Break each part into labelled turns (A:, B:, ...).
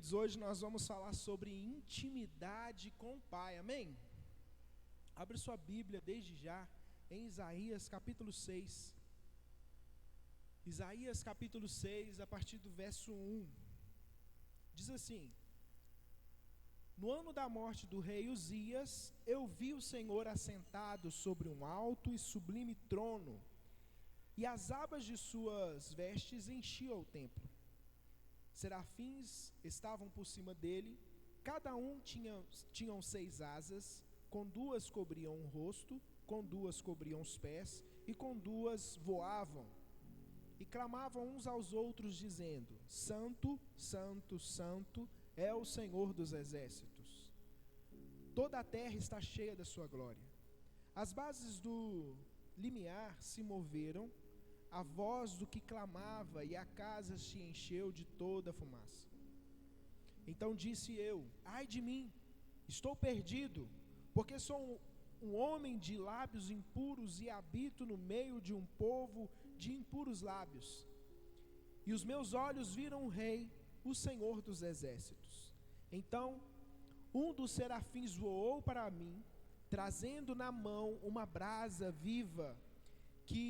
A: Queridos, hoje nós vamos falar sobre intimidade com o Pai, amém? Abre sua Bíblia desde já, em Isaías capítulo 6. Isaías capítulo 6, a partir do verso 1. Diz assim: No ano da morte do rei Uzias, eu vi o Senhor assentado sobre um alto e sublime trono, e as abas de suas vestes enchiam o templo. Serafins estavam por cima dele, cada um tinham 6 asas, com 2 cobriam o rosto, com 2 cobriam os pés, e com 2 voavam, e clamavam uns aos outros, dizendo: Santo, Santo, Santo é o Senhor dos exércitos. Toda a terra está cheia da sua glória. As bases do limiar se moveram, a voz do que clamava, e a casa se encheu de toda a fumaça. Então disse eu: ai de mim, estou perdido, porque sou um homem de lábios impuros e habito no meio de um povo de impuros lábios. E os meus olhos viram o Rei, o Senhor dos exércitos. Então um dos serafins voou para mim, trazendo na mão uma brasa viva, que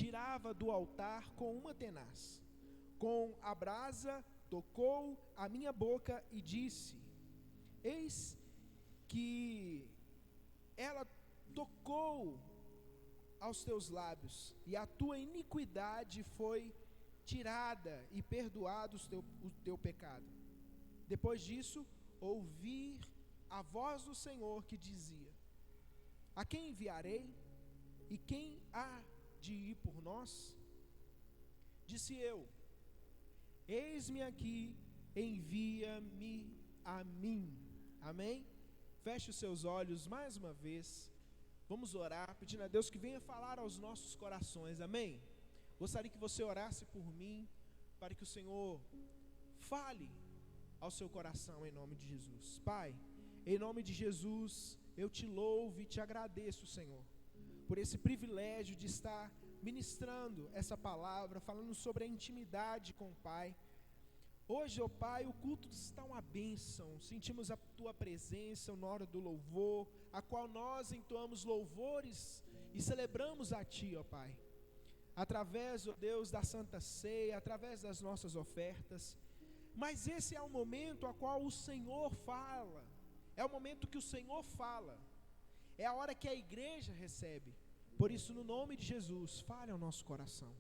A: tirava do altar com uma tenaz. Com a brasa tocou a minha boca e disse: eis que ela tocou aos teus lábios, e a tua iniquidade foi tirada e perdoado o teu pecado. Depois disso, ouvi a voz do Senhor que dizia: a quem enviarei? E quem há de ir por nós? Disse eu: eis-me aqui, envia-me a mim. Amém? Feche os seus olhos mais uma vez. Vamos orar, pedindo a Deus que venha falar aos nossos corações. Amém? Gostaria que você orasse por mim, para que o Senhor fale ao seu coração, em nome de Jesus. Pai, em nome de Jesus, eu te louvo e te agradeço, Senhor, por esse privilégio de estar ministrando essa palavra, falando sobre a intimidade com o Pai. Hoje, ó Pai, o culto está uma bênção, sentimos a Tua presença na hora do louvor, a qual nós entoamos louvores e celebramos a Ti, ó Pai, através, ó Deus, da Santa Ceia, através das nossas ofertas. Mas esse é o momento a qual o Senhor fala, é o momento que o Senhor fala, é a hora que a igreja recebe. Por isso, no nome de Jesus, fale ao nosso coração,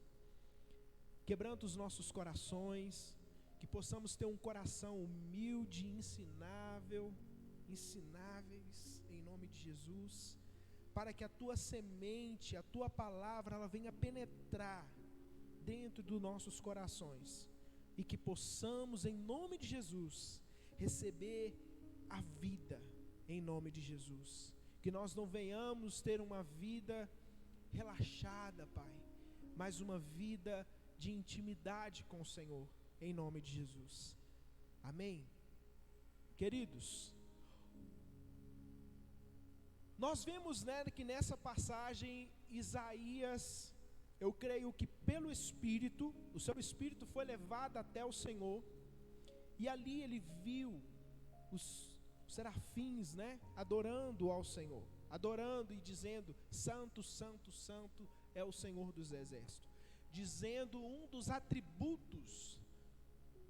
A: quebranta os nossos corações, que possamos ter um coração humilde, ensináveis, em nome de Jesus, para que a tua semente, a tua palavra, ela venha penetrar dentro dos nossos corações, e que possamos, em nome de Jesus, receber a vida, em nome de Jesus. Que nós não venhamos ter uma vida relaxada, Pai, mas uma vida de intimidade com o Senhor, em nome de Jesus. Amém? Queridos, nós vemos, que nessa passagem Isaías, eu creio que pelo Espírito, o seu Espírito foi levado até o Senhor, e ali ele viu os serafins, adorando ao Senhor, adorando e dizendo: Santo, Santo, Santo é o Senhor dos exércitos, dizendo um dos atributos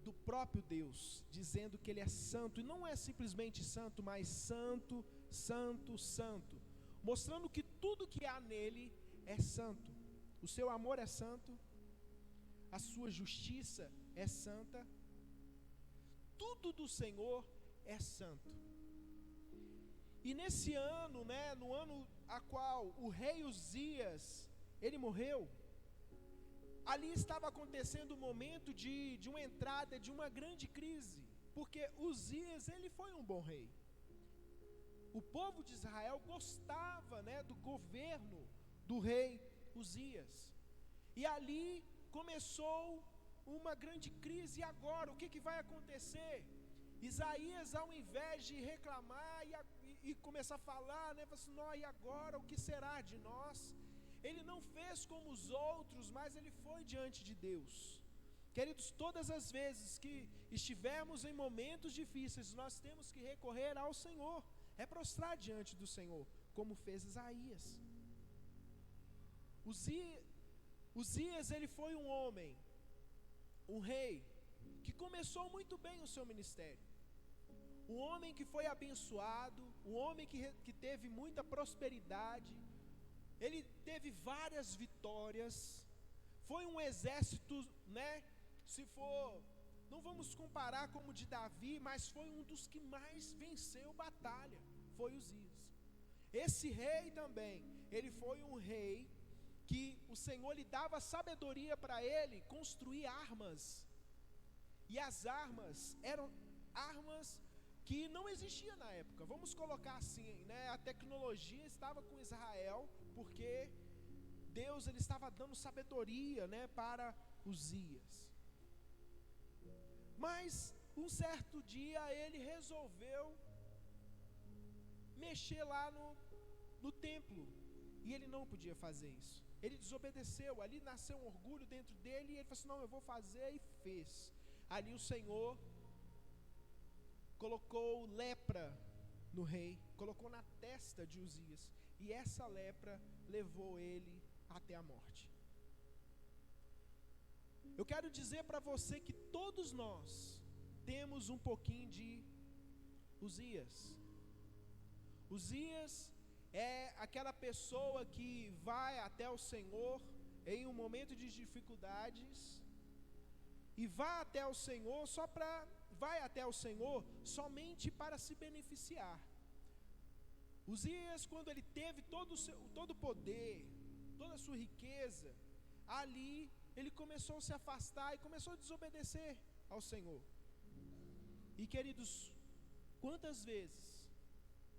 A: do próprio Deus, dizendo que Ele é santo, e não é simplesmente santo, mas santo, santo, santo, mostrando que tudo que há nele é santo. O seu amor é santo, a sua justiça é santa, tudo do Senhor é santo. E nesse ano, no ano a qual o rei Uzias, ele morreu, ali estava acontecendo um momento de uma entrada de uma grande crise, porque Uzias, ele foi um bom rei. O povo de Israel gostava, do governo do rei Uzias. E ali começou uma grande crise. E agora, o que vai acontecer? Isaías, ao invés de reclamar e começar a falar, falou assim: e agora, o que será de nós? Ele não fez como os outros, mas ele foi diante de Deus. Queridos, todas as vezes que estivermos em momentos difíceis, nós temos que recorrer ao Senhor, é prostrar diante do Senhor, como fez Isaías. Uzias, ele foi um homem, um rei, que começou muito bem o seu ministério. Um homem que foi abençoado, um homem que teve muita prosperidade, ele teve várias vitórias, foi um exército, né? Se for, não vamos comparar como o de Davi, mas foi um dos que mais venceu batalha, foi Uzias. Esse rei também, ele foi um rei que o Senhor lhe dava sabedoria para ele construir armas. E as armas eram armas que não existiam na época. Vamos colocar assim, né? A tecnologia estava com Israel, porque Deus ele estava dando sabedoria, né, para Uzias. Mas um certo dia ele resolveu mexer lá no templo, e ele não podia fazer isso. Ele desobedeceu, ali nasceu um orgulho dentro dele, e ele falou assim, não, eu vou fazer, e fez. Ali o Senhor colocou lepra no rei, colocou na testa de Uzias, e essa lepra levou ele até a morte. Eu quero dizer para você que todos nós temos um pouquinho de Uzias. Uzias é aquela pessoa que vai até o Senhor em um momento de dificuldades, e vai até o Senhor somente para se beneficiar. Uzias, quando ele teve todo o poder, toda a sua riqueza, ali ele começou a se afastar e começou a desobedecer ao Senhor. E queridos, quantas vezes,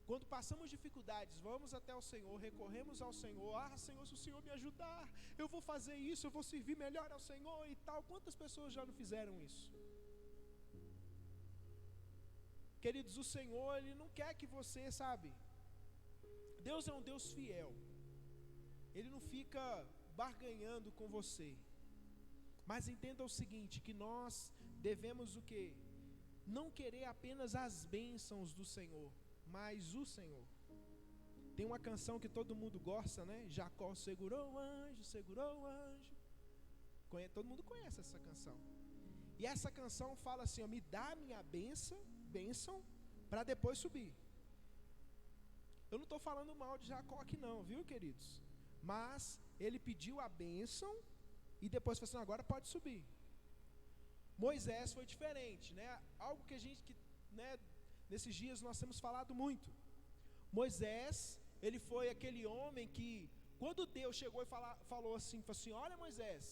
A: quando passamos dificuldades, vamos até o Senhor, recorremos ao Senhor, Senhor, se o Senhor me ajudar, eu vou fazer isso, eu vou servir melhor ao Senhor e tal. Quantas pessoas já não fizeram isso? Queridos, o Senhor, Ele não quer que você, sabe, Deus é um Deus fiel, Ele não fica barganhando com você. Mas entenda o seguinte, que nós devemos o quê? Não querer apenas as bênçãos do Senhor, mas o Senhor. Tem uma canção que todo mundo gosta, né? Jacó segurou o anjo, todo mundo conhece essa canção. E essa canção fala assim, ó, me dá minha bênção, para depois subir. Eu não estou falando mal de Jacó aqui não, viu, queridos? Mas ele pediu a bênção e depois falou assim, agora pode subir. Moisés foi diferente, né? Algo que né, nesses dias nós temos falado muito. Moisés, ele foi aquele homem que, quando Deus chegou e falou assim, olha Moisés,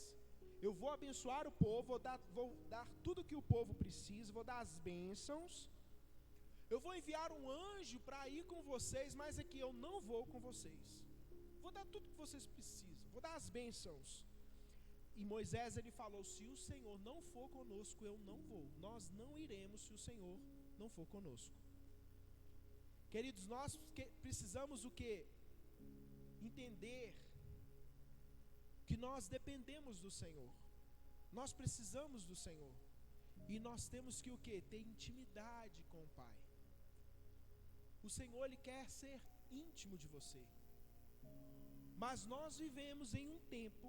A: eu vou abençoar o povo, vou dar tudo que o povo precisa, vou dar as bênçãos, eu vou enviar um anjo para ir com vocês, mas aqui eu não vou com vocês, vou dar tudo que vocês precisam, vou dar as bênçãos. E Moisés ele falou, se o Senhor não for conosco, eu não vou, nós não iremos se o Senhor não for conosco. Queridos, nós precisamos o quê? Entender que nós dependemos do Senhor, nós precisamos do Senhor, e nós temos que o quê? Ter intimidade com o Pai. O Senhor ele quer ser íntimo de você, mas nós vivemos em um tempo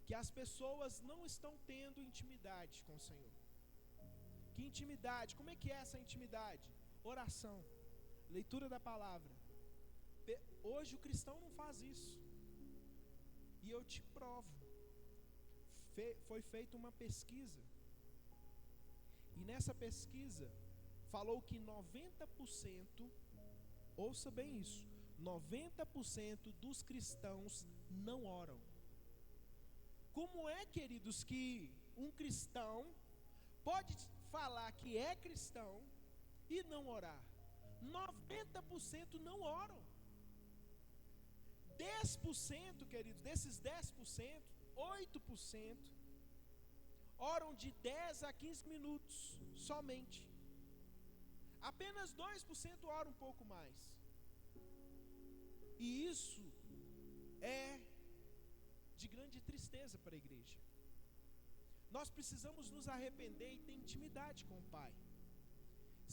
A: que as pessoas não estão tendo intimidade com o Senhor. Que intimidade? Como é que é essa intimidade? Oração, leitura da palavra. Hoje o cristão não faz isso, e eu te provo. Foi feita uma pesquisa, e nessa pesquisa falou que 90%, ouça bem isso, 90% dos cristãos não oram. Como é, queridos, que um cristão pode falar que é cristão e não orar? 90% não oram. 10%, queridos, desses 10%, 8% oram de 10 a 15 minutos somente. Apenas 2% oram um pouco mais. E isso é de grande tristeza para a igreja. Nós precisamos nos arrepender e ter intimidade com o Pai.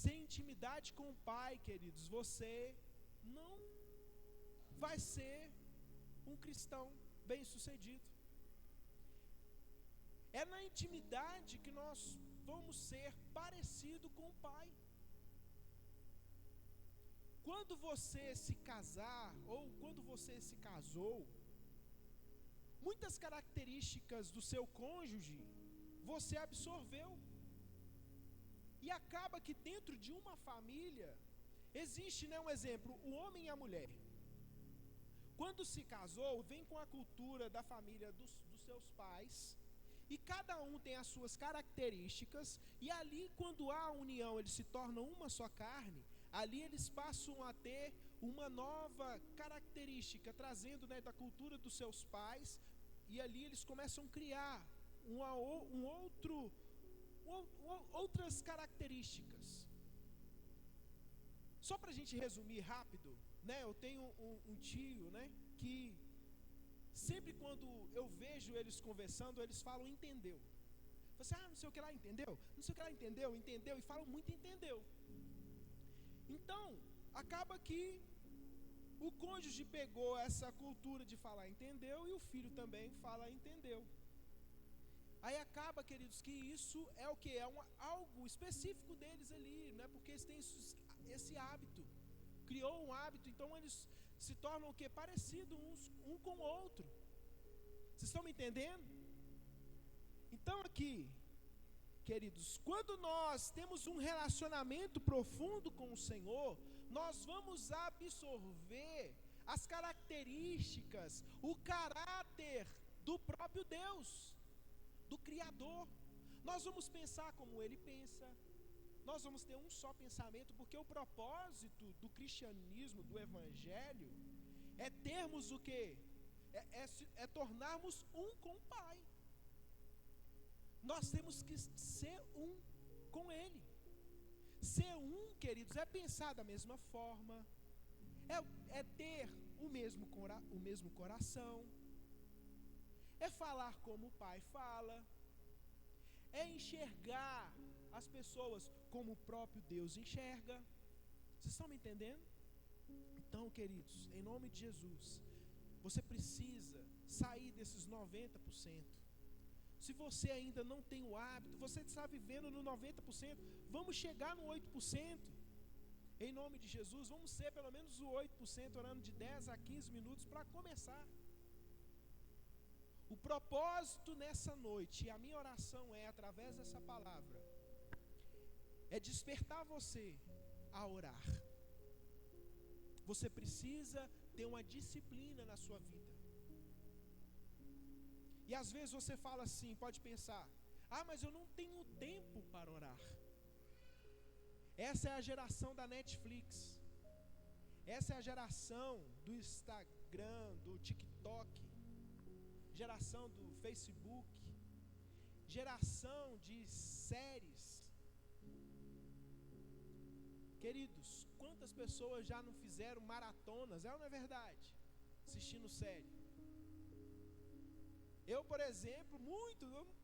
A: Sem intimidade com o Pai, queridos, você não vai ser um cristão bem-sucedido. É na intimidade que nós vamos ser parecido com o Pai. Quando você se casar, ou quando você se casou, muitas características do seu cônjuge você absorveu. E acaba que dentro de uma família existe, um exemplo, o homem e a mulher. Quando se casou, vem com a cultura da família dos seus pais, e cada um tem as suas características, e ali quando há a união, eles se tornam uma só carne. Ali eles passam a ter uma nova característica, trazendo, da cultura dos seus pais, e ali eles começam a criar outras características. Só para a gente resumir rápido, eu tenho um tio, que sempre quando eu vejo eles conversando, eles falam entendeu. Você, não sei o que lá, entendeu? Não sei o que lá, entendeu, e falam muito entendeu. Então, acaba que o cônjuge pegou essa cultura de falar entendeu, e o filho também fala entendeu. Aí acaba, queridos, que isso é o que? É algo específico deles ali, porque eles têm esse hábito. Criou um hábito, então eles se tornam o que? Parecidos um com o outro. Vocês estão me entendendo? Então aqui, queridos, quando nós temos um relacionamento profundo com o Senhor, nós vamos absorver as características, o caráter do próprio Deus, do Criador. Nós vamos pensar como Ele pensa, nós vamos ter um só pensamento, porque o propósito do cristianismo, do Evangelho, é termos o quê? É tornarmos um com o Pai. Nós temos que ser um com Ele. Ser um, queridos, é pensar da mesma forma, é ter o mesmo coração, é falar como o Pai fala, é enxergar as pessoas como o próprio Deus enxerga. Vocês estão me entendendo? Então, queridos, em nome de Jesus, você precisa sair desses 90%. Se você ainda não tem o hábito, você está vivendo no 90%, vamos chegar no 8%. Em nome de Jesus, vamos ser pelo menos o 8%, orando de 10 a 15 minutos para começar. O propósito nessa noite, e a minha oração é, através dessa palavra, é despertar você a orar. Você precisa ter uma disciplina na sua vida. E às vezes você fala assim, pode pensar, mas eu não tenho tempo para orar. Essa é a geração da Netflix. Essa é a geração do Instagram, do TikTok, geração do Facebook, geração de séries. Queridos, quantas pessoas já não fizeram maratonas, ou não é verdade? Assistindo série. Eu, por exemplo,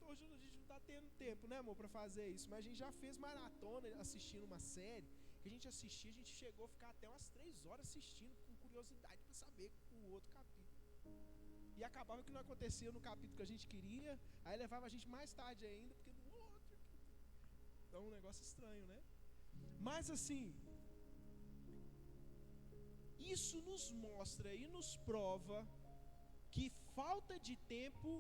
A: hoje a gente não está tendo tempo, amor, para fazer isso, mas a gente já fez maratona assistindo uma série, que a gente assistia, a gente chegou a ficar até umas 3 horas assistindo, com curiosidade para saber o outro capítulo. E acabava que não acontecia no capítulo que a gente queria, aí levava a gente mais tarde ainda, porque no outro. Então é um negócio estranho, Mas assim, isso nos mostra e nos prova que falta de tempo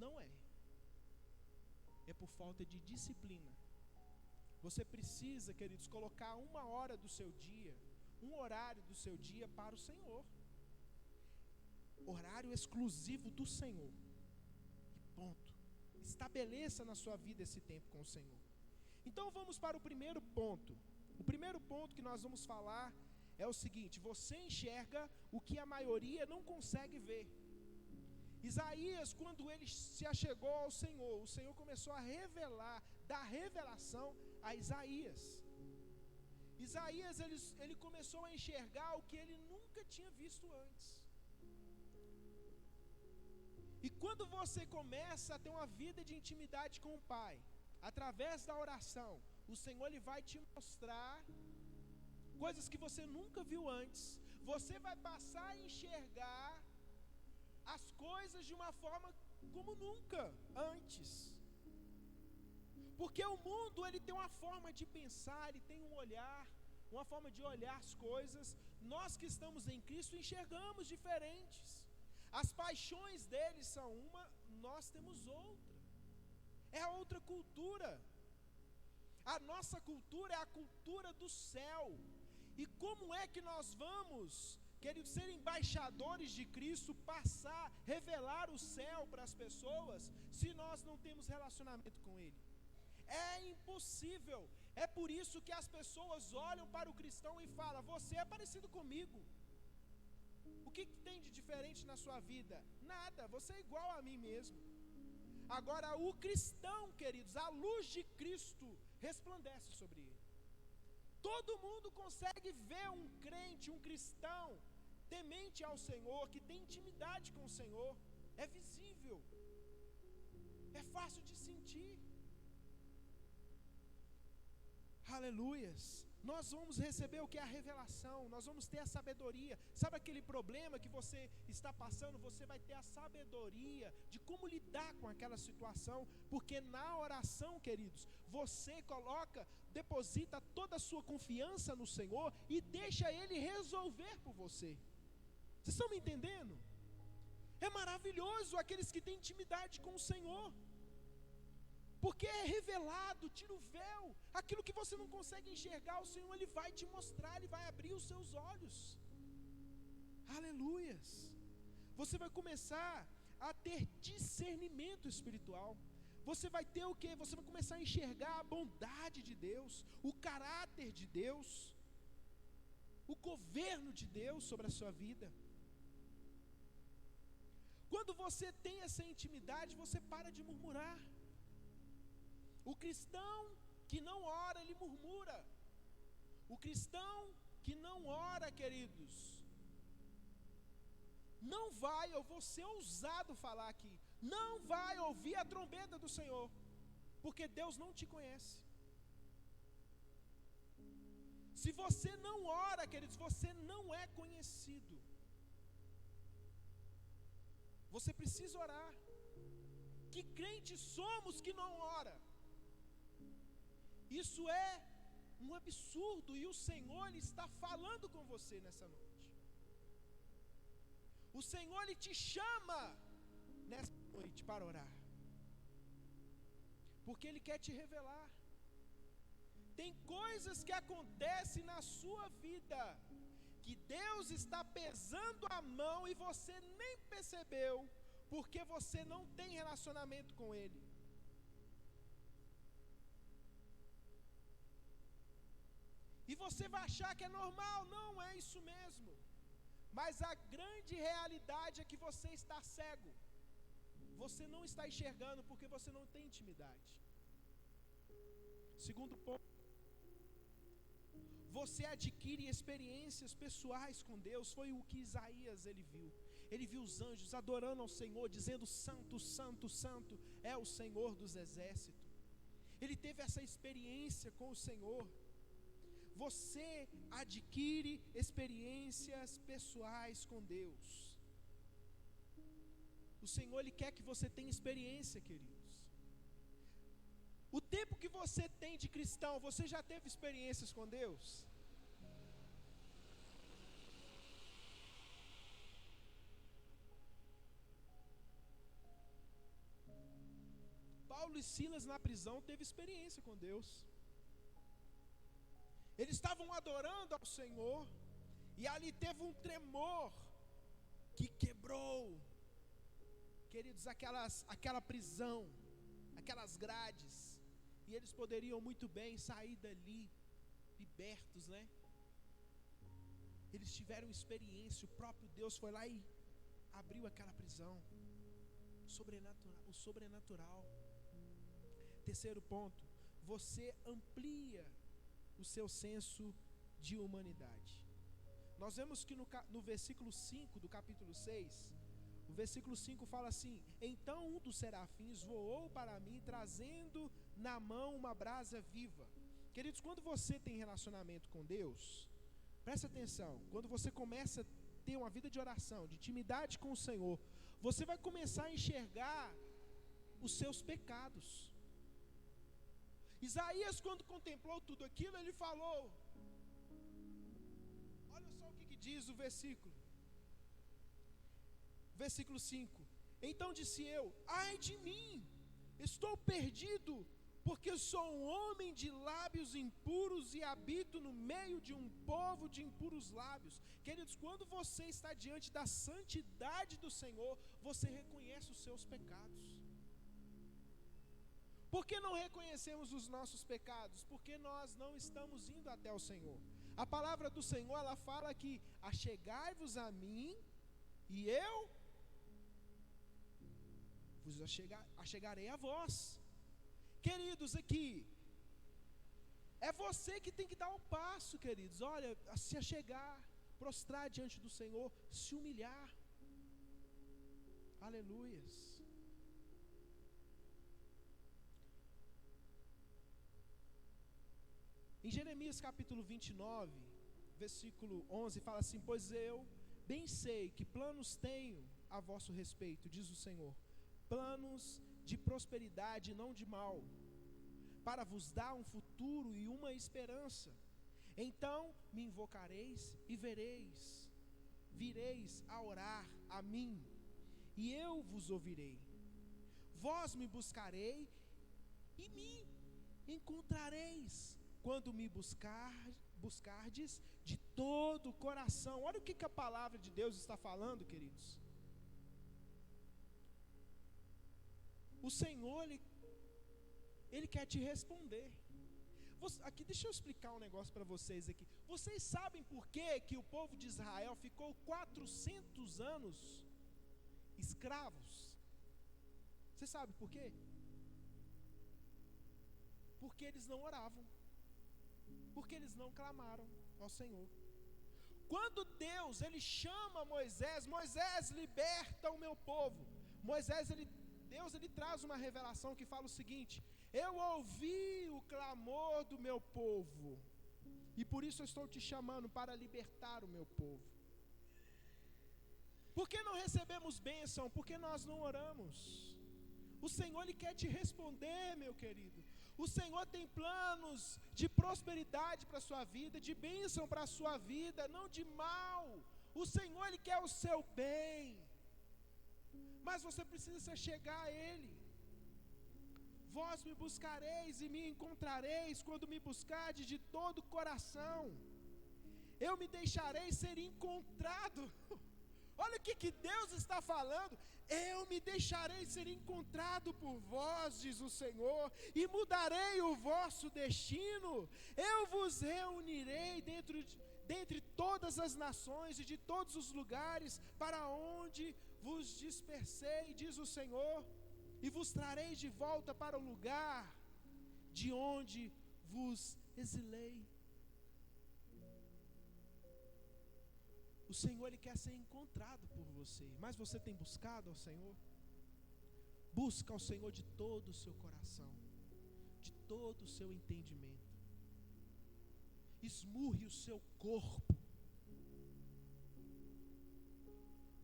A: não é por falta de disciplina. Você precisa, queridos, colocar 1 hora do seu dia, um horário do seu dia para o Senhor. Horário exclusivo do Senhor. E ponto. Estabeleça na sua vida esse tempo com o Senhor. Então vamos para o primeiro ponto. O primeiro ponto que nós vamos falar é o seguinte: você enxerga o que a maioria não consegue ver. Isaías, quando ele se achegou ao Senhor, o Senhor começou a revelar, dar revelação a Isaías. Isaías, ele começou a enxergar o que ele nunca tinha visto antes. E quando você começa a ter uma vida de intimidade com o Pai, através da oração, o Senhor ele vai te mostrar coisas que você nunca viu antes. Você vai passar a enxergar as coisas de uma forma como nunca antes. Porque o mundo ele tem uma forma de pensar, ele tem um olhar, uma forma de olhar as coisas. Nós que estamos em Cristo enxergamos diferentes. As paixões deles são uma, nós temos outra. É a outra cultura. A nossa cultura é a cultura do céu. E como é que nós vamos, queridos, ser embaixadores de Cristo, passar, revelar o céu para as pessoas, se nós não temos relacionamento com Ele? É impossível. É por isso que as pessoas olham para o cristão e falam: você é parecido comigo. O que tem de diferente na sua vida? Nada, você é igual a mim mesmo. Agora o cristão, queridos, a luz de Cristo resplandece sobre ele. Todo mundo consegue ver um crente, um cristão temente ao Senhor, que tem intimidade com o Senhor. É visível, é fácil de sentir. Aleluias. Nós vamos receber o que é a revelação, nós vamos ter a sabedoria. Sabe aquele problema que você está passando? Você vai ter a sabedoria de como lidar com aquela situação, porque na oração, queridos, você deposita toda a sua confiança no Senhor e deixa Ele resolver por você. Vocês estão me entendendo? É maravilhoso aqueles que têm intimidade com o Senhor, porque é revelado, tira o véu, aquilo que você não consegue enxergar, o Senhor ele vai te mostrar, Ele vai abrir os seus olhos. Aleluias. Você vai começar a ter discernimento espiritual. Você vai ter o quê? Você vai começar a enxergar a bondade de Deus, o caráter de Deus, o governo de Deus sobre a sua vida. Quando você tem essa intimidade, você para de murmurar. O cristão que não ora, ele murmura. O cristão que não ora, queridos, não vai, eu vou ser ousado falar aqui, não vai ouvir a trombeta do Senhor, porque Deus não te conhece. Se você não ora, queridos, você não é conhecido. Você precisa orar. Que crente somos que não ora? Isso é um absurdo, e o Senhor ele está falando com você nessa noite. O Senhor ele te chama nessa noite para orar, porque Ele quer te revelar. Tem coisas que acontecem na sua vida que Deus está pesando a mão e você nem percebeu, porque você não tem relacionamento com Ele. E você vai achar que é normal. Não é isso mesmo. Mas a grande realidade é que você está cego. Você não está enxergando porque você não tem intimidade. Segundo ponto, você adquire experiências pessoais com Deus. Foi o que Isaías ele viu. Ele viu os anjos adorando ao Senhor, dizendo: santo, santo, santo é o Senhor dos exércitos. Ele teve essa experiência com o Senhor. Você adquire experiências pessoais com Deus. O Senhor ele quer que você tenha experiência, queridos. O tempo que você tem de cristão, você já teve experiências com Deus? Paulo e Silas na prisão teve experiência com Deus. Eles estavam adorando ao Senhor, e ali teve um tremor que quebrou, queridos, aquela prisão, aquelas grades, e eles poderiam muito bem sair dali libertos, né? Eles tiveram experiência, o próprio Deus foi lá e abriu aquela prisão. O sobrenatural. Terceiro ponto, você amplia o seu senso de humanidade. Nós vemos que no versículo 5 do capítulo 6, O versículo 5 fala assim: então um dos serafins voou para mim, trazendo na mão uma brasa viva. Queridos, quando você tem relacionamento com Deus, presta atenção, quando você começa a ter uma vida de oração, de intimidade com o Senhor, você vai começar a enxergar os seus pecados. Isaías, quando contemplou tudo aquilo, ele falou, olha só o que diz o versículo 5: então disse eu: ai de mim, estou perdido, porque sou um homem de lábios impuros e habito no meio de um povo de impuros lábios. Queridos, quando você está diante da santidade do Senhor, você reconhece os seus pecados. Por que não reconhecemos os nossos pecados? Porque nós não estamos indo até o Senhor. A palavra do Senhor, ela fala que achegai-vos a mim e eu vos achegarei a vós. Queridos, aqui é você que tem que dar um passo, queridos. Olha, se achegar, prostrar diante do Senhor, se humilhar. Aleluias. Em Jeremias capítulo 29, versículo 11, fala assim: pois eu bem sei que planos tenho a vosso respeito, diz o Senhor, planos de prosperidade e não de mal, para vos dar um futuro e uma esperança. Então me invocareis e vireis a orar a mim, e eu vos ouvirei. Vós me buscarei e me encontrareis, quando me buscardes de todo o coração. Olha o que a palavra de Deus está falando, queridos. O Senhor, Ele quer te responder. Aqui, deixa eu explicar um negócio para vocês aqui. Vocês sabem por que o povo de Israel ficou 400 anos escravos? Você sabe por quê? Porque eles não oravam. Porque eles não clamaram ao Senhor. Quando Deus, Ele chama Moisés: Moisés, liberta o meu povo. Deus, Ele traz uma revelação que fala o seguinte: eu ouvi o clamor do meu povo, e por isso eu estou te chamando para libertar o meu povo. Por que não recebemos bênção? Porque nós não oramos. O Senhor, Ele quer te responder, meu querido. O Senhor tem planos de prosperidade para a sua vida, de bênção para a sua vida, não de mal. O Senhor, Ele quer o seu bem, mas você precisa se chegar a Ele. Vós me buscareis e me encontrareis, quando me buscardes de todo o coração. Eu me deixarei ser encontrado. Olha o que Deus está falando. Eu me deixarei ser encontrado por vós, diz o Senhor, e mudarei o vosso destino. Eu vos reunirei dentre todas as nações e de todos os lugares para onde vos dispersei, diz o Senhor, e vos trarei de volta para o lugar de onde vos exilei. O Senhor, Ele quer ser encontrado por você, mas você tem buscado ao Senhor? Busca ao Senhor de todo o seu coração, de todo o seu entendimento. Esmurre o seu corpo,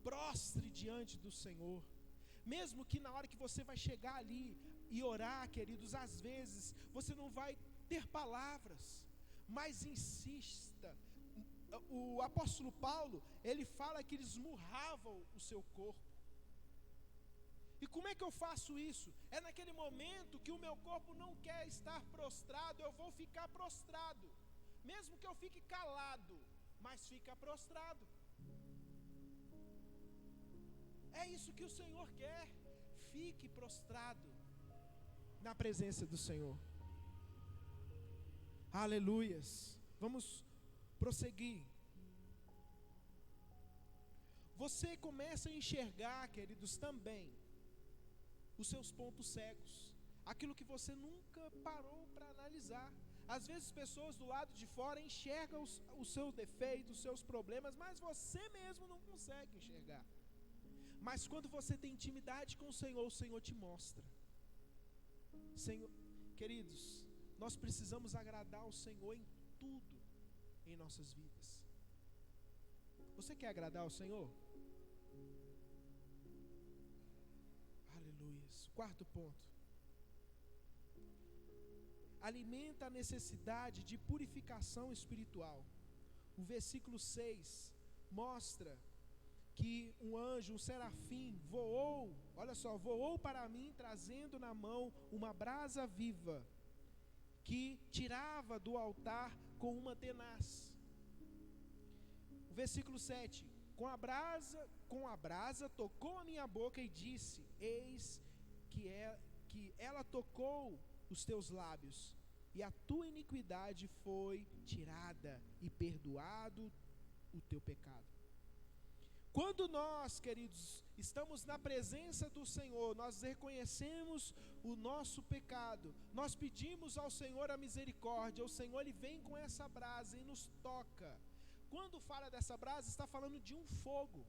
A: prostre diante do Senhor. Mesmo que na hora que você vai chegar ali e orar, queridos, às vezes você não vai ter palavras, mas insista. O apóstolo Paulo, ele fala que ele esmurrava o seu corpo. E como é que eu faço isso? É naquele momento que o meu corpo não quer estar prostrado, eu vou ficar prostrado. Mesmo que eu fique calado, mas fica prostrado. É isso que o Senhor quer. Fique prostrado na presença do Senhor. Aleluias. Vamos prosseguir. Você começa a enxergar, queridos, também os seus pontos cegos, aquilo que você nunca parou para analisar. Às vezes pessoas do lado de fora enxergam os seus defeitos, os seus problemas, mas você mesmo não consegue enxergar. Mas quando você tem intimidade com o Senhor te mostra. Senhor, queridos, nós precisamos agradar o Senhor em tudo em nossas vidas. Você quer agradar o Senhor? Aleluia. Quarto ponto. Alimenta a necessidade de purificação espiritual. O versículo 6 mostra que um anjo, um serafim, voou, olha só, voou para mim, trazendo na mão uma brasa viva, que tirava do altar com uma tenaz. O versículo 7, com a brasa tocou a minha boca e disse, eis que ela tocou os teus lábios, e a tua iniquidade foi tirada, e perdoado o teu pecado. Quando nós, queridos, estamos na presença do Senhor, nós reconhecemos o nosso pecado, nós pedimos ao Senhor a misericórdia, o Senhor Ele vem com essa brasa e nos toca. Quando fala dessa brasa, está falando de um fogo.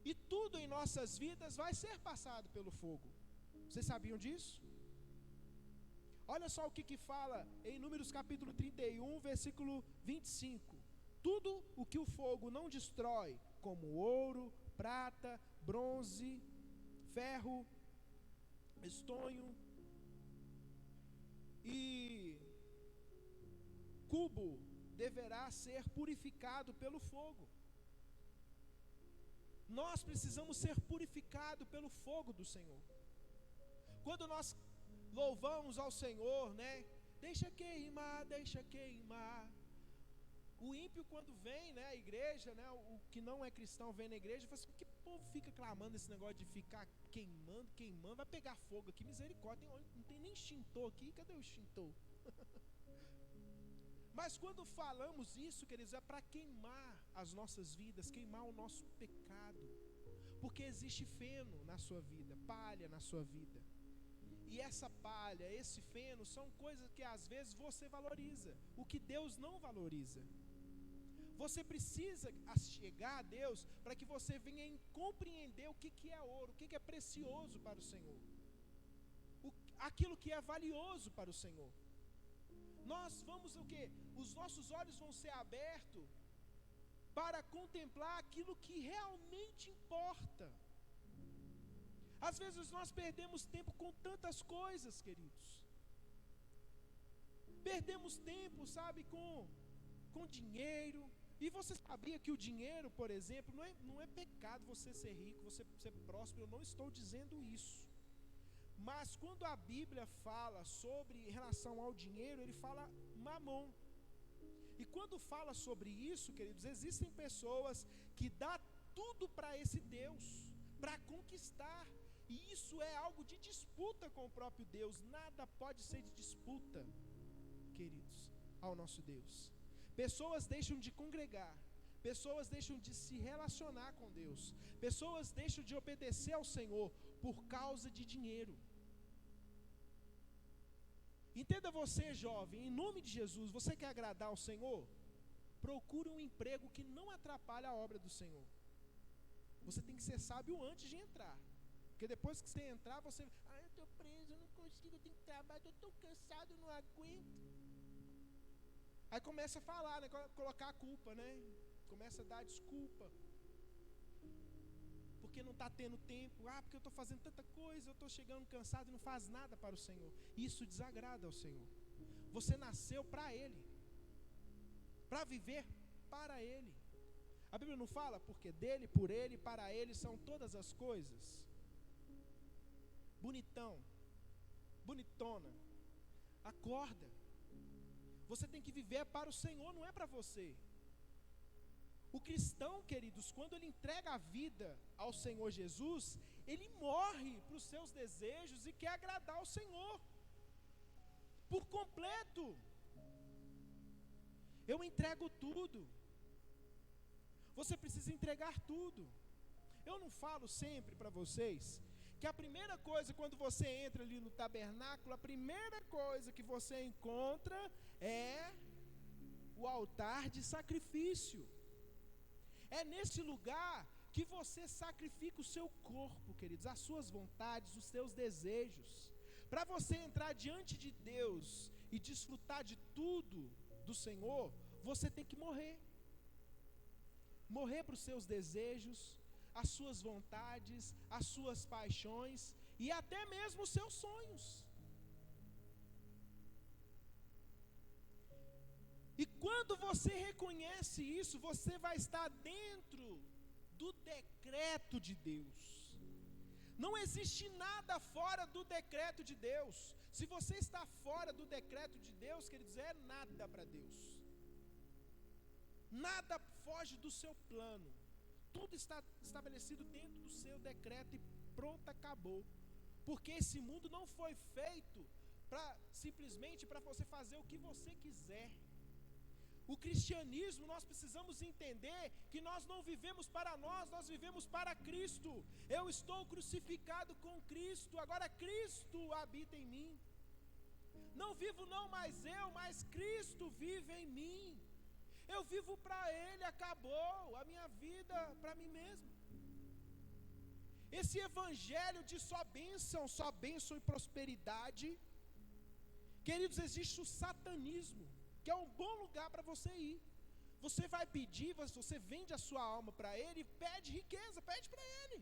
A: E tudo em nossas vidas vai ser passado pelo fogo. Vocês sabiam disso? Olha só o que fala em Números capítulo 31, versículo 25. Tudo o que o fogo não destrói, como ouro, prata, bronze, ferro, estonho e cubo, deverá ser purificado pelo fogo. Nós precisamos ser purificados pelo fogo do Senhor. Quando nós louvamos ao Senhor, né? Deixa queimar, deixa queimar. O ímpio, quando vem, né, a igreja, né, o que não é cristão vem na igreja, fala assim, que povo fica clamando esse negócio de ficar queimando, vai pegar fogo aqui, misericórdia, não tem nem extintor aqui, cadê o extintor? Mas quando falamos isso, queridos, é para queimar as nossas vidas, queimar o nosso pecado, porque existe feno na sua vida, palha na sua vida, e essa palha, esse feno, são coisas que às vezes você valoriza, o que Deus não valoriza. Você precisa chegar a Deus para que você venha compreender o que é ouro, o que é precioso para o Senhor, aquilo que é valioso para o Senhor. Nós vamos o quê? Os nossos olhos vão ser abertos para contemplar aquilo que realmente importa. Às vezes nós perdemos tempo com tantas coisas, queridos. Perdemos tempo, sabe, com dinheiro. E você sabia que o dinheiro, por exemplo, não é pecado você ser rico, você ser próspero, eu não estou dizendo isso. Mas quando a Bíblia fala sobre em relação ao dinheiro, ele fala mamon. E quando fala sobre isso, queridos, existem pessoas que dão tudo para esse Deus, para conquistar. E isso é algo de disputa com o próprio Deus. Nada pode ser de disputa, queridos, ao nosso Deus. Pessoas deixam de congregar, pessoas deixam de se relacionar com Deus, pessoas deixam de obedecer ao Senhor por causa de dinheiro. Entenda você, jovem, em nome de Jesus, você quer agradar ao Senhor? Procure um emprego que não atrapalhe a obra do Senhor. Você tem que ser sábio antes de entrar, porque depois que você entrar, você... eu estou preso, eu não consigo, eu tenho que trabalhar, eu estou cansado, eu não aguento. Aí começa a falar, né, colocar a culpa, né? Começa a dar desculpa. Porque não está tendo tempo. Porque eu estou fazendo tanta coisa, eu estou chegando cansado e não faz nada para o Senhor. Isso desagrada ao Senhor. Você nasceu para Ele, para viver para Ele. A Bíblia não fala, porque dele, por Ele, para Ele são todas as coisas. Bonitão, bonitona, acorda. Você tem que viver para o Senhor, não é para você. O cristão, queridos, quando ele entrega a vida ao Senhor Jesus, ele morre para os seus desejos e quer agradar ao Senhor por completo. Eu entrego tudo. Você precisa entregar tudo. Eu não falo sempre para vocês que a primeira coisa, quando você entra ali no tabernáculo, a primeira coisa que você encontra é o altar de sacrifício. É nesse lugar que você sacrifica o seu corpo, queridos, as suas vontades, os seus desejos. Para você entrar diante de Deus e desfrutar de tudo do Senhor, você tem que morrer. Morrer para os seus desejos, as suas vontades, as suas paixões e até mesmo os seus sonhos. E quando você reconhece isso, você vai estar dentro do decreto de Deus. Não existe nada fora do decreto de Deus. Se você está fora do decreto de Deus, queridos, é nada para Deus. Nada foge do seu plano. Tudo está estabelecido dentro do seu decreto e pronto, acabou. Porque esse mundo não foi feito simplesmente para você fazer o que você quiser. O cristianismo, nós precisamos entender que nós não vivemos para nós vivemos para Cristo. Eu estou crucificado com Cristo, agora Cristo habita em mim. Não vivo não mais eu, mas Cristo vive em mim. Eu vivo para Ele, acabou a minha vida para mim mesmo. Esse evangelho de só bênção e prosperidade, queridos, existe o satanismo, que é um bom lugar para você ir. Você vai pedir, você vende a sua alma para Ele e pede riqueza, pede para Ele.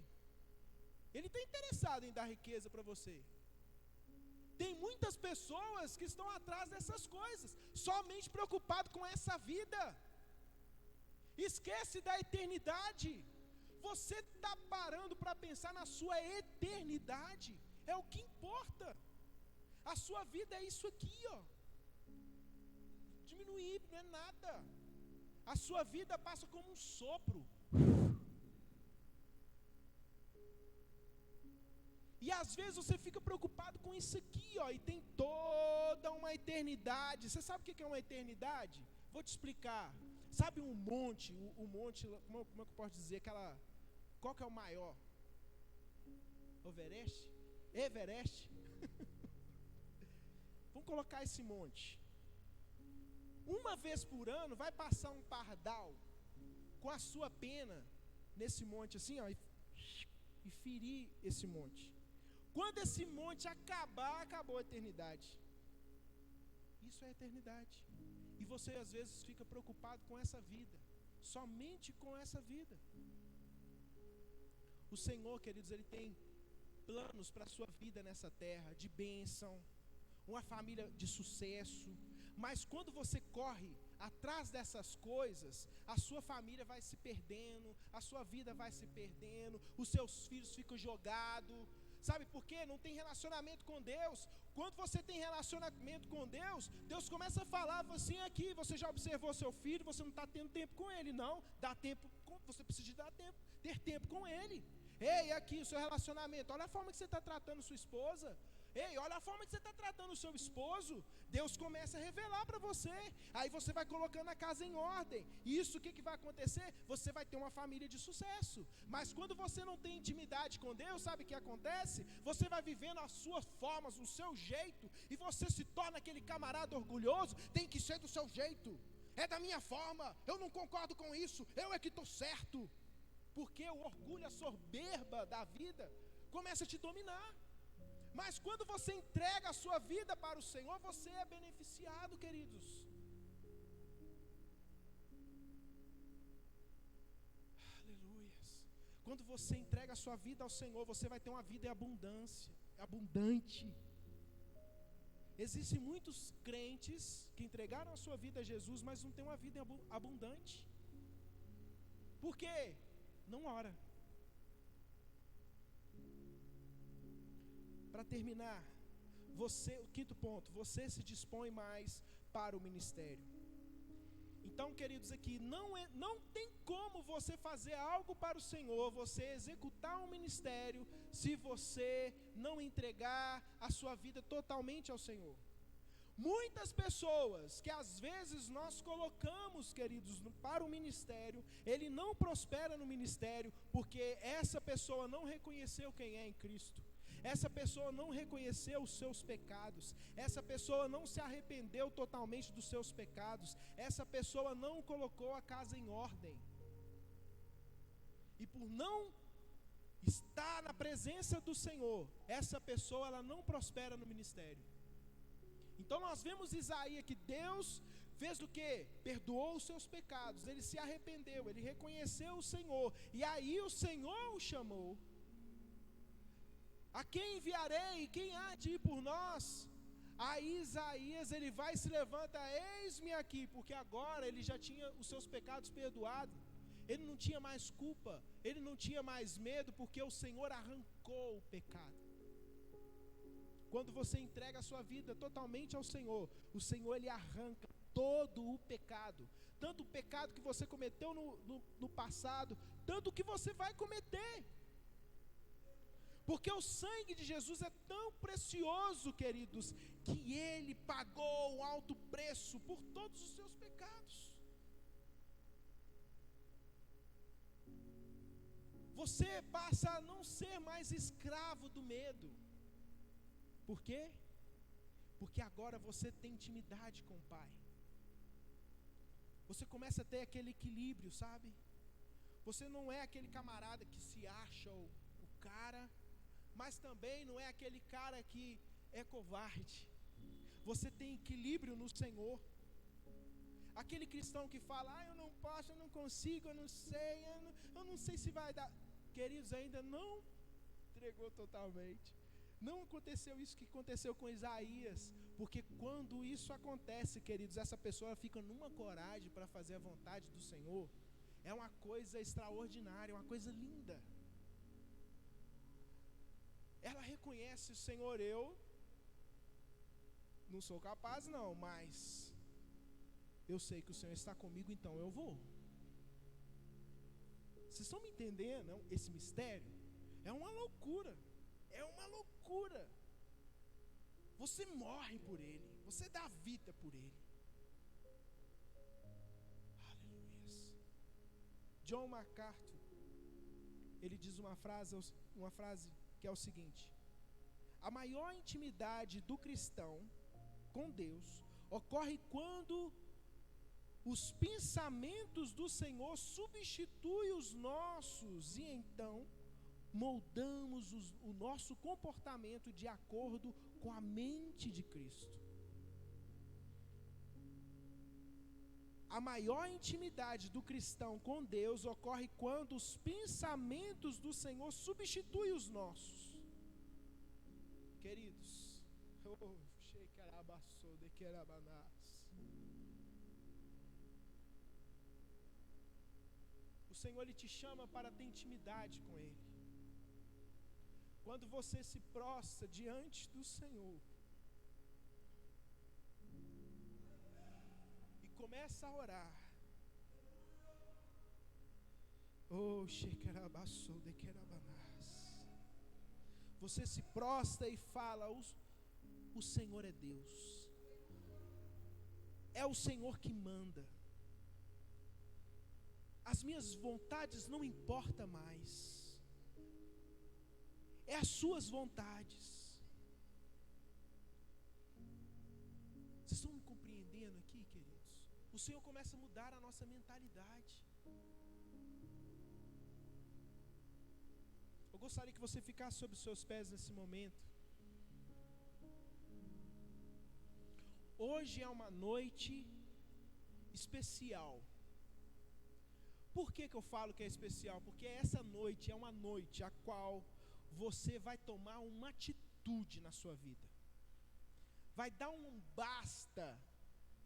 A: Ele está interessado em dar riqueza para você. Tem muitas pessoas que estão atrás dessas coisas, somente preocupado com essa vida. Esquece da eternidade. Você está parando para pensar na sua eternidade. É o que importa. A sua vida é isso aqui, ó. Diminuir não é nada. A sua vida passa como um sopro. E às vezes você fica preocupado com isso aqui, ó, e tem toda uma eternidade. Você sabe o que é uma eternidade? Vou te explicar. Sabe um monte, como é que eu posso dizer? Qual que é o maior? Everest? Vamos colocar esse monte. Uma vez por ano vai passar um pardal com a sua pena nesse monte assim, ó, e ferir esse monte. Quando esse monte acabar, acabou a eternidade. Isso é a eternidade. E você às vezes fica preocupado com essa vida, somente com essa vida. O Senhor, queridos, Ele tem planos para a sua vida nessa terra, de bênção, uma família de sucesso. Mas quando você corre atrás dessas coisas, a sua família vai se perdendo, a sua vida vai se perdendo, os seus filhos ficam jogados. Sabe por quê? Não tem relacionamento com Deus. Quando você tem relacionamento com Deus, Deus começa a falar assim aqui, você já observou seu filho, você não está tendo tempo com ele, não. Dá tempo, você precisa ter tempo com ele. Ei, aqui o seu relacionamento, olha a forma que você está tratando sua esposa. Ei, olha a forma que você está tratando o seu esposo. Deus começa a revelar para você. Aí você vai colocando a casa em ordem. E isso o que vai acontecer? Você vai ter uma família de sucesso. Mas quando você não tem intimidade com Deus, sabe o que acontece? Você vai vivendo as suas formas, o seu jeito, e você se torna aquele camarada orgulhoso. Tem que ser do seu jeito. É da minha forma. Eu não concordo com isso. Eu é que estou certo. Porque o orgulho, a soberba da vida começa a te dominar. Mas quando você entrega a sua vida para o Senhor, você é beneficiado, queridos. Aleluias. Quando você entrega a sua vida ao Senhor, você vai ter uma vida em abundância, abundante. Existem muitos crentes que entregaram a sua vida a Jesus, mas não têm uma vida abundante. Por quê? Não ora. Para terminar, o quinto ponto, você se dispõe mais para o ministério. Então, queridos, aqui não tem como você fazer algo para o Senhor, você executar um ministério, se você não entregar a sua vida totalmente ao Senhor. Muitas pessoas que às vezes nós colocamos, queridos, para o ministério, ele não prospera no ministério, porque essa pessoa não reconheceu quem é em Cristo. Essa pessoa não reconheceu os seus pecados. Essa pessoa não se arrependeu totalmente dos seus pecados. Essa pessoa não colocou a casa em ordem. e por não estar na presença do Senhor, essa pessoa ela não prospera no ministério. Então nós vemos Isaías que Deus fez o quê? Perdoou os seus pecados, ele se arrependeu, ele reconheceu o Senhor, e aí o Senhor o chamou. A quem enviarei? Quem há de ir por nós? Aí Isaías ele vai e se levanta, eis-me aqui, porque agora ele já tinha os seus pecados perdoados, ele não tinha mais culpa, ele não tinha mais medo, porque o Senhor arrancou o pecado. Quando você entrega a sua vida totalmente ao Senhor, o Senhor ele arranca todo o pecado, tanto o pecado que você cometeu no passado, tanto o que você vai cometer, porque o sangue de Jesus é tão precioso, queridos, que ele pagou um alto preço por todos os seus pecados. Você passa a não ser mais escravo do medo. Por quê? Porque agora você tem intimidade com o Pai. Você começa a ter aquele equilíbrio, sabe? Você não é aquele camarada que se acha o cara, mas também não é aquele cara que é covarde. Você tem equilíbrio no Senhor. Aquele cristão que fala, eu não posso, eu não consigo, eu não sei se vai dar. Queridos, ainda não entregou totalmente. Não aconteceu isso que aconteceu com Isaías, porque quando isso acontece, queridos, essa pessoa fica numa coragem para fazer a vontade do Senhor. É uma coisa extraordinária, uma coisa linda. Ela reconhece o Senhor, eu não sou capaz não, mas eu sei que o Senhor está comigo, então eu vou. Vocês estão me entendendo? Não? Esse mistério é uma loucura. É uma loucura. Você morre por Ele, você dá vida por Ele. Aleluia. John MacArthur, ele diz uma frase que é o seguinte: a maior intimidade do cristão com Deus ocorre quando os pensamentos do Senhor substituem os nossos, e então moldamos o nosso comportamento de acordo com a mente de Cristo. A maior intimidade do cristão com Deus ocorre quando os pensamentos do Senhor substituem os nossos. Queridos, o Senhor ele te chama para ter intimidade com Ele. Quando você se prostra diante do Senhor e começa a orar, você se prostra e fala, o Senhor é Deus, é o Senhor que manda, as minhas vontades não importam mais, é as suas vontades. Vocês estão me compreendendo aqui, queridos? O Senhor começa a mudar a nossa mentalidade. Eu gostaria que você ficasse sobre os seus pés nesse momento. Hoje é uma noite especial. Por que eu falo que é especial? Porque essa noite é uma noite a qual você vai tomar uma atitude na sua vida. Vai dar um basta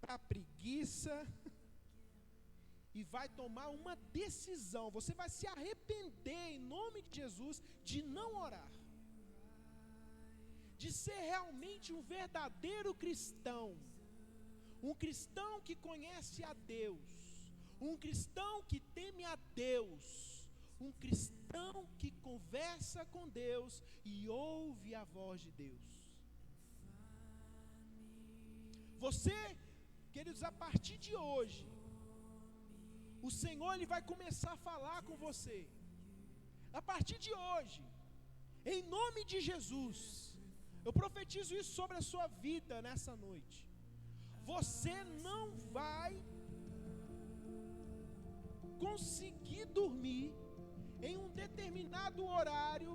A: para a preguiça e vai tomar uma decisão. Você vai se arrepender em nome de Jesus de não orar, de ser realmente um verdadeiro cristão, um cristão que conhece a Deus, um cristão que teme a Deus, um cristão que conversa com Deus e ouve a voz de Deus. Você, queridos, a partir de hoje, o Senhor ele vai começar a falar com você. A partir de hoje, em nome de Jesus, eu profetizo isso sobre a sua vida nessa noite. Você não vai conseguir dormir em um determinado horário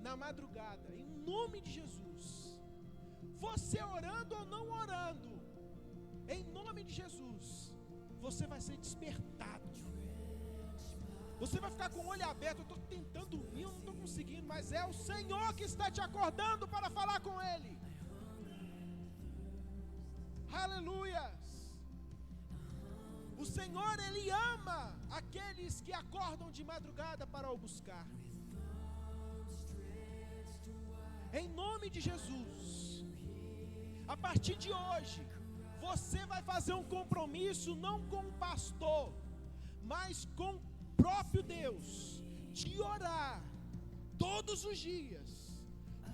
A: na madrugada, em nome de Jesus. Você orando ou não orando, em nome de Jesus, você vai ser despertado. Você vai ficar com o olho aberto. Eu estou tentando dormir, eu não estou conseguindo, mas é o Senhor que está te acordando para falar com Ele. Aleluias. O Senhor, Ele ama aqueles que acordam de madrugada para o buscar. Em nome de Jesus, a partir de hoje, você vai fazer um compromisso não com o pastor, mas com o próprio Deus, de orar todos os dias,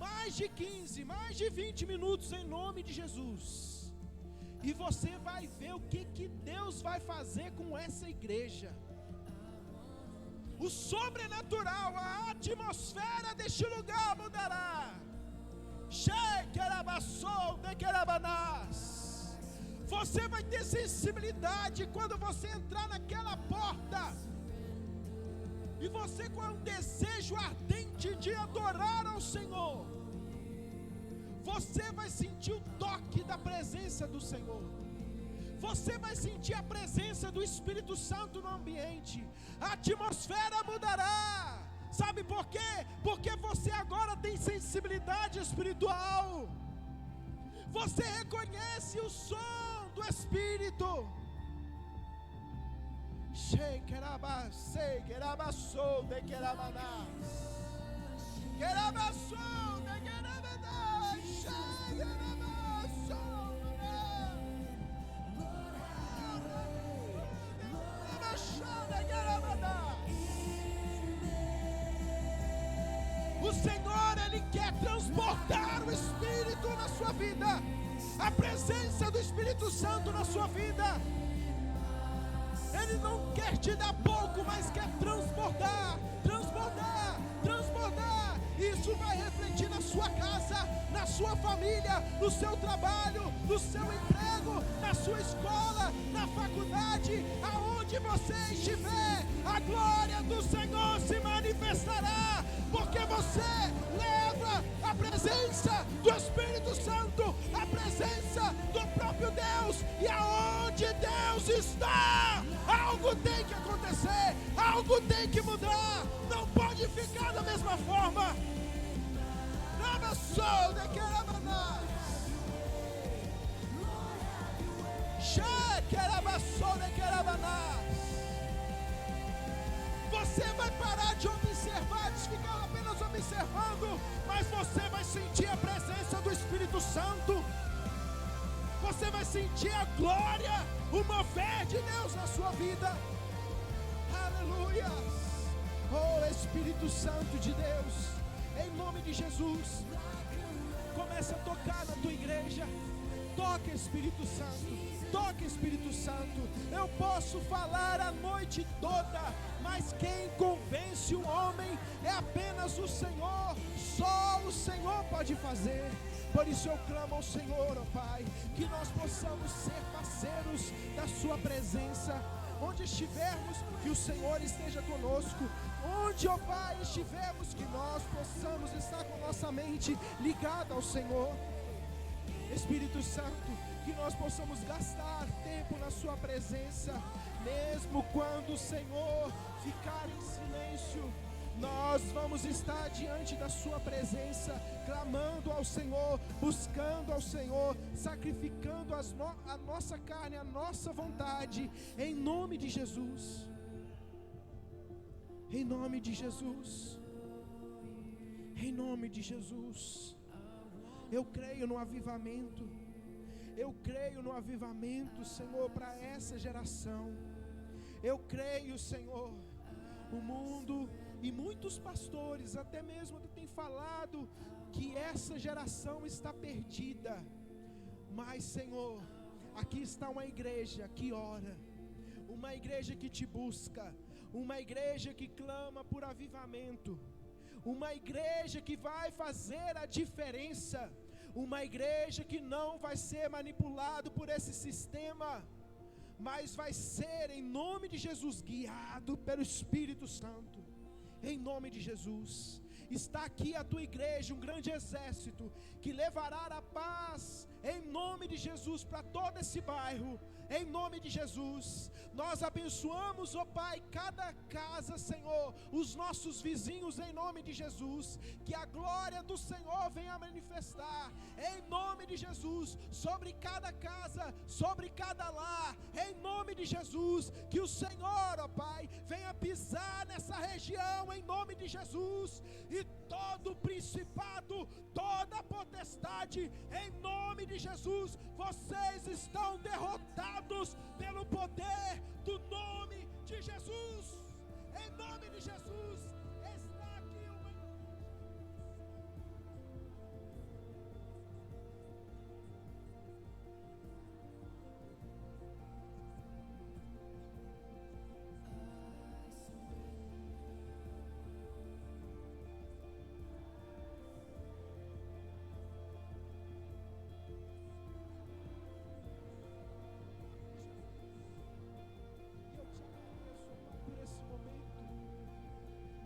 A: mais de 15, mais de 20 minutos em nome de Jesus. E você vai ver o que Deus vai fazer com essa igreja. O sobrenatural, a atmosfera deste lugar mudará. Você vai ter sensibilidade quando você entrar naquela porta, e você com um desejo ardente de adorar ao Senhor, você vai sentir o toque da presença do Senhor. Você vai sentir a presença do Espírito Santo no ambiente. A atmosfera mudará. Sabe por quê? Porque você agora tem sensibilidade espiritual. Você reconhece o som do Espírito. O Senhor, Ele quer transportar o Espírito na sua vida, a presença do Espírito Santo na sua vida. Ele não quer te dar pouco, mas quer transbordar, transbordar, transbordar. Isso vai refletir na sua casa, na sua família, no seu trabalho, no seu emprego, na sua escola, na faculdade, aonde você estiver, a glória do Senhor se manifestará, porque você leva a presença do Espírito Santo, a presença do próprio Deus, e aonde Deus está, algo tem que acontecer, algo tem que mudar, não pode ficar da mesma forma. Você vai parar de observar, de ficar apenas observando, mas você vai sentir a presença do Espírito Santo. Você vai sentir a glória, o mover de Deus na sua vida. Aleluia. Oh Espírito Santo de Deus, em nome de Jesus, começa a tocar na tua igreja. Toca, Espírito Santo, toca, Espírito Santo. Eu posso falar a noite toda, mas quem convence o homem é apenas o Senhor. Só o Senhor pode fazer. Por isso eu clamo ao Senhor, ó Pai, que nós possamos ser parceiros da sua presença. Onde estivermos, que o Senhor esteja conosco. Onde, ó Pai, estivermos, que nós possamos estar com nossa mente ligada ao Senhor. Espírito Santo, que nós possamos gastar tempo na sua presença, mesmo quando o Senhor ficar em silêncio. Nós vamos estar diante da sua presença, clamando ao Senhor, buscando ao Senhor, sacrificando a nossa carne, a nossa vontade, em nome de Jesus. Em nome de Jesus. Em nome de Jesus. Eu creio no avivamento. Eu creio no avivamento, Senhor, para essa geração. Eu creio, Senhor. O mundo e muitos pastores até mesmo têm falado que essa geração está perdida. Mas, Senhor, aqui está uma igreja que ora, uma igreja que te busca, uma igreja que clama por avivamento, uma igreja que vai fazer a diferença, uma igreja que não vai ser manipulado por esse sistema, mas vai ser em nome de Jesus, guiado pelo Espírito Santo, em nome de Jesus. Está aqui a tua igreja, um grande exército, que levará a paz, em nome de Jesus, para todo esse bairro, em nome de Jesus. Nós abençoamos, ó Pai, cada casa, Senhor, os nossos vizinhos, em nome de Jesus, que a glória do Senhor venha manifestar, em nome de Jesus, sobre cada casa, sobre cada lar, em nome de Jesus, que o Senhor, ó Pai, venha pisar nessa região, em nome de Jesus, e todo principado, toda potestade, em nome de Jesus, vocês estão derrotados pelo poder do nome de Jesus, em nome de Jesus. Está aqui uma...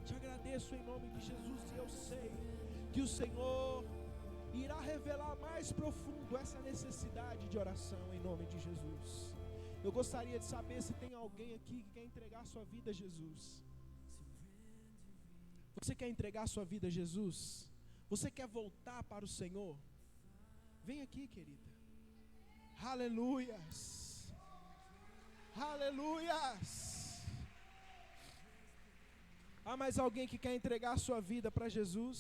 A: Te agradeço em nome de Jesus, e eu sei que o Senhor irá revelar mais profundo essa necessidade de oração em nome de Jesus. Eu gostaria de saber se tem alguém aqui que quer entregar sua vida a Jesus. Você quer entregar sua vida a Jesus? Você quer voltar para o Senhor? Vem aqui, querida. Aleluias. Aleluias. Há mais alguém que quer entregar a sua vida para Jesus?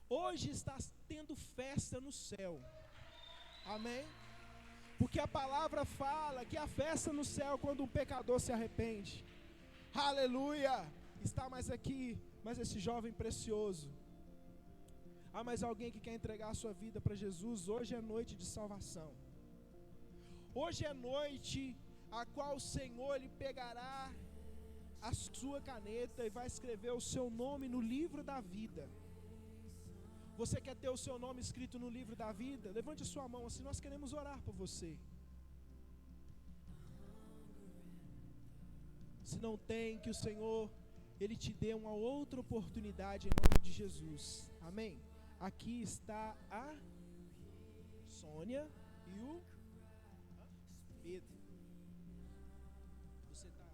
A: Hoje está tendo festa no céu. Amém? Porque a palavra fala que a festa no céu quando um pecador se arrepende. Aleluia! Está mais aqui, mais esse jovem precioso. Há mais alguém que quer entregar a sua vida para Jesus? Hoje é noite de salvação. Hoje é noite a qual o Senhor Ele pegará a sua caneta e vai escrever o seu nome no livro da vida. Você quer ter o seu nome escrito no livro da vida? Levante a sua mão assim, nós queremos orar por você. Se não tem, que o Senhor Ele te dê uma outra oportunidade em nome de Jesus. Amém? Aqui está a Sônia e o Pedro. Você está...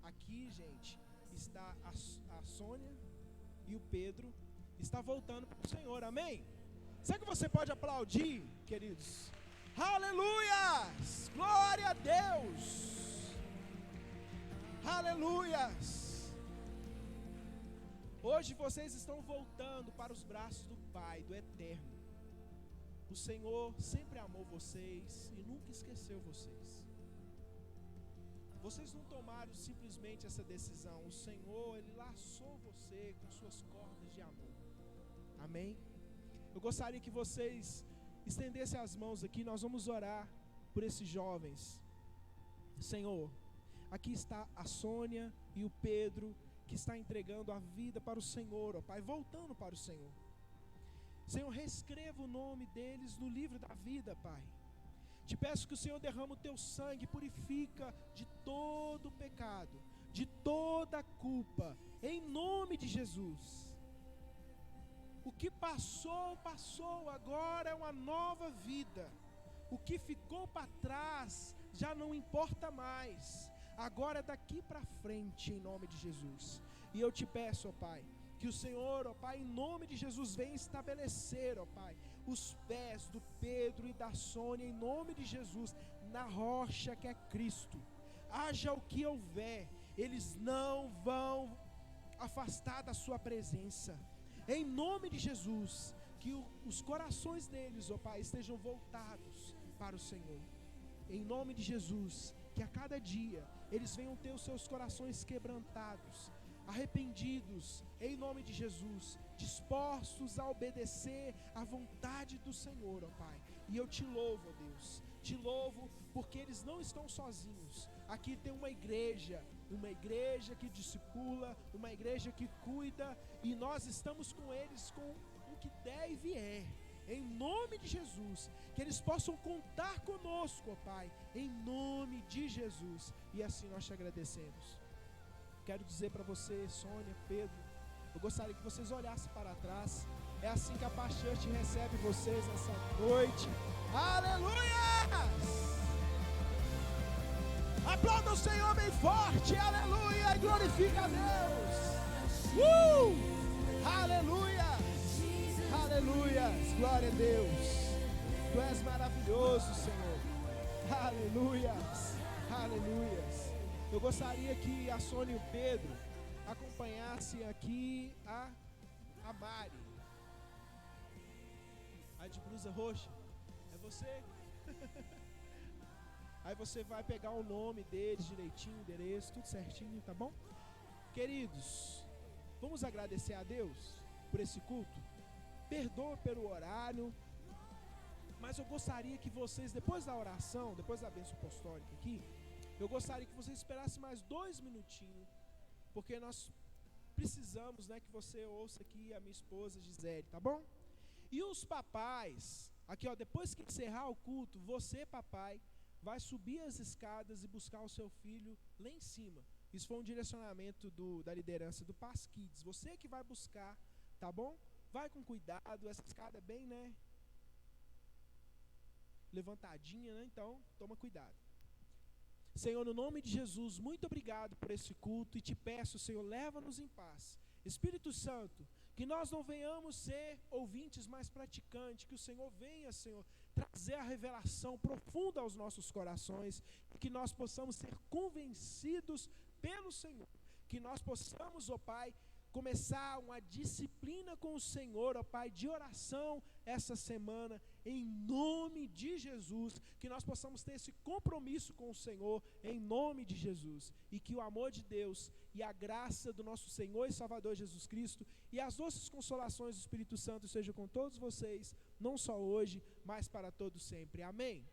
A: Aqui, gente, está a Sônia e o Pedro. Está voltando para o Senhor. Amém? Será que você pode aplaudir, queridos? Aleluias! Glória a Deus! Aleluias! Hoje vocês estão voltando para os braços do Pai, do Eterno. O Senhor sempre amou vocês e nunca esqueceu vocês. Vocês não tomaram simplesmente essa decisão. O Senhor, Ele laçou você com suas cordas de amor. Amém? Eu gostaria que vocês estendessem as mãos aqui. Nós vamos orar por esses jovens. Senhor, aqui está a Sônia e o Pedro, que está entregando a vida para o Senhor, ó Pai, voltando para o Senhor. Senhor, reescreva o nome deles no livro da vida, Pai. Te peço que o Senhor derrama o teu sangue, purifica de todo o pecado, de toda a culpa, em nome de Jesus. O que passou, passou, agora é uma nova vida. O que ficou para trás já não importa mais. Agora é daqui para frente, em nome de Jesus. E eu te peço, ó Pai, que o Senhor, ó Pai, em nome de Jesus, venha estabelecer, ó Pai, os pés do Pedro e da Sônia, em nome de Jesus, na rocha que é Cristo. Haja o que houver, eles não vão afastar da sua presença. Em nome de Jesus, que os corações deles, ó Pai, estejam voltados para o Senhor. Em nome de Jesus, que a cada dia eles venham ter os seus corações quebrantados, arrependidos, em nome de Jesus, dispostos a obedecer à vontade do Senhor, ó Pai. E eu te louvo, ó Deus, te louvo porque eles não estão sozinhos. Aqui tem uma igreja que discipula, uma igreja que cuida, e nós estamos com eles com um que der e vier, em nome de Jesus, que eles possam contar conosco, ó Pai, em nome de Jesus, e assim nós te agradecemos. Quero dizer para você, Sônia, Pedro, eu gostaria que vocês olhassem para trás. É assim que a Paz Church recebe vocês nessa noite. Aleluia! Aplauda o Senhor bem forte, aleluia, e glorifica a Deus. Aleluia, aleluia, glória a Deus. Tu és maravilhoso, Senhor. Aleluias, aleluias. Eu gostaria que a Sônia e o Pedro acompanhassem aqui a Mari. A de blusa roxa, é você? Aí você vai pegar o nome deles direitinho, endereço, tudo certinho, tá bom? Queridos, vamos agradecer a Deus por esse culto. Perdoa pelo horário, mas eu gostaria que vocês, depois da oração, depois da bênção apostólica aqui, eu gostaria que vocês esperassem mais 2 minutinhos, porque nós precisamos, né, que você ouça aqui a minha esposa Gisele, tá bom? E os papais, aqui ó, depois que encerrar o culto, você, papai, vai subir as escadas e buscar o seu filho lá em cima. Isso foi um direcionamento da liderança do Paz Kids. Você que vai buscar, tá bom? Vai com cuidado, essa escada é bem, né, levantadinha, né? Então, toma cuidado. Senhor, no nome de Jesus, muito obrigado por esse culto e te peço, Senhor, leva-nos em paz. Espírito Santo, que nós não venhamos ser ouvintes, mas praticantes, que o Senhor venha, Senhor, trazer a revelação profunda aos nossos corações, que nós possamos ser convencidos pelo Senhor, que nós possamos, ó Pai, começar uma disciplina com o Senhor, ó Pai, de oração essa semana, em nome de Jesus, que nós possamos ter esse compromisso com o Senhor, em nome de Jesus, e que o amor de Deus e a graça do nosso Senhor e Salvador Jesus Cristo e as doces consolações do Espírito Santo sejam com todos vocês, não só hoje, mas para todos sempre. Amém.